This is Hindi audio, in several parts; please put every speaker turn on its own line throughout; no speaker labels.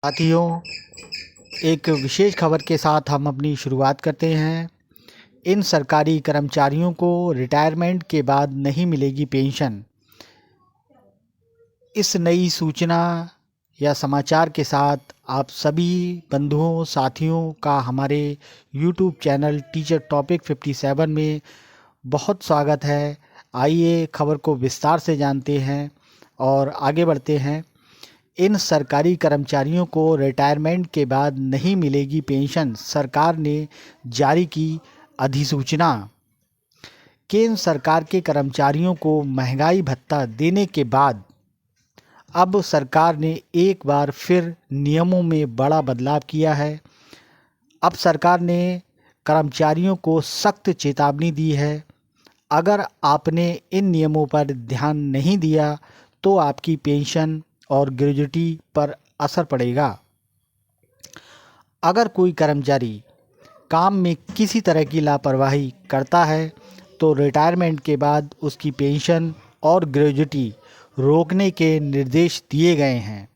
साथियों, एक विशेष खबर के साथ हम अपनी शुरुआत करते हैं। इन सरकारी कर्मचारियों को रिटायरमेंट के बाद नहीं मिलेगी पेंशन। इस नई सूचना या समाचार के साथ आप सभी बंधुओं साथियों का हमारे YouTube चैनल टीचर टॉपिक 57 में बहुत स्वागत है। आइए खबर को विस्तार से जानते हैं और आगे बढ़ते हैं। इन सरकारी कर्मचारियों को रिटायरमेंट के बाद नहीं मिलेगी पेंशन, सरकार ने जारी की अधिसूचना। केंद्र सरकार के कर्मचारियों को महंगाई भत्ता देने के बाद अब सरकार ने एक बार फिर नियमों में बड़ा बदलाव किया है। अब सरकार ने कर्मचारियों को सख्त चेतावनी दी है। अगर आपने इन नियमों पर ध्यान नहीं दिया तो आपकी पेंशन और ग्रेजुटी पर असर पड़ेगा। अगर कोई कर्मचारी काम में किसी तरह की लापरवाही करता है तो रिटायरमेंट के बाद उसकी पेंशन और ग्रेजुटी रोकने के निर्देश दिए गए हैं।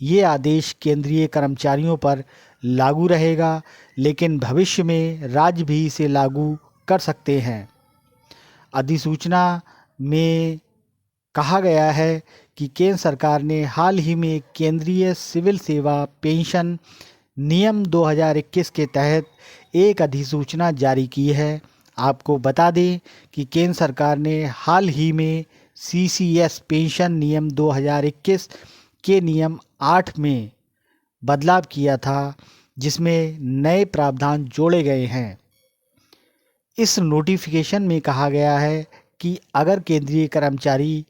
ये आदेश केंद्रीय कर्मचारियों पर लागू रहेगा, लेकिन भविष्य में राज्य भी इसे लागू कर सकते हैं। अधिसूचना में कहा गया है कि केंद्र सरकार ने हाल ही में केंद्रीय सिविल सेवा पेंशन नियम 2021 के तहत एक अधिसूचना जारी की है। आपको बता दें कि केंद्र सरकार ने हाल ही में CCS पेंशन नियम 2021 के नियम 8 में बदलाव किया था, जिसमें नए प्रावधान जोड़े गए हैं। इस नोटिफिकेशन में कहा गया है कि अगर केंद्रीय कर्मचारी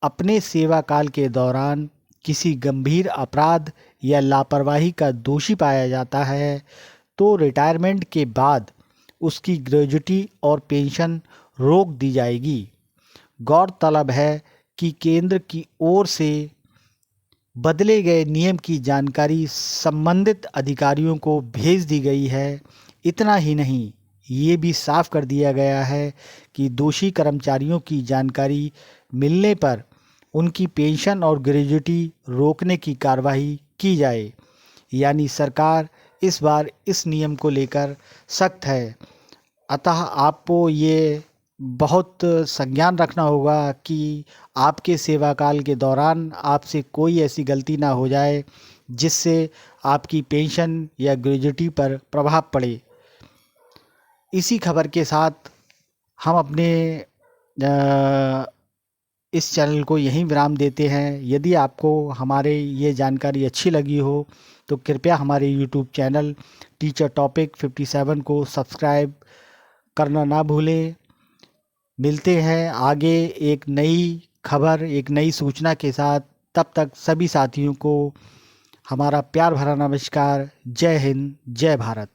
अपने सेवा काल के दौरान किसी गंभीर अपराध या लापरवाही का दोषी पाया जाता है तो रिटायरमेंट के बाद उसकी ग्रेजुटी और पेंशन रोक दी जाएगी। गौरतलब है कि केंद्र की ओर से बदले गए नियम की जानकारी संबंधित अधिकारियों को भेज दी गई है। इतना ही नहीं, ये भी साफ कर दिया गया है कि दोषी कर्मचारियों की जानकारी मिलने पर उनकी पेंशन और ग्रेजुटी रोकने की कार्रवाई की जाए। यानी सरकार इस बार इस नियम को लेकर सख्त है। अतः आपको ये बहुत संज्ञान रखना होगा कि आपके सेवा काल के दौरान आपसे कोई ऐसी गलती ना हो जाए जिससे आपकी पेंशन या ग्रेजुटी पर प्रभाव पड़े। इसी खबर के साथ हम अपने इस चैनल को यहीं विराम देते हैं। यदि आपको हमारे ये जानकारी अच्छी लगी हो तो कृपया हमारे YouTube चैनल टीचर टॉपिक 57 को सब्सक्राइब करना ना भूलें। मिलते हैं आगे एक नई खबर, एक नई सूचना के साथ। तब तक सभी साथियों को हमारा प्यार भरा नमस्कार। जय हिंद, जय भारत।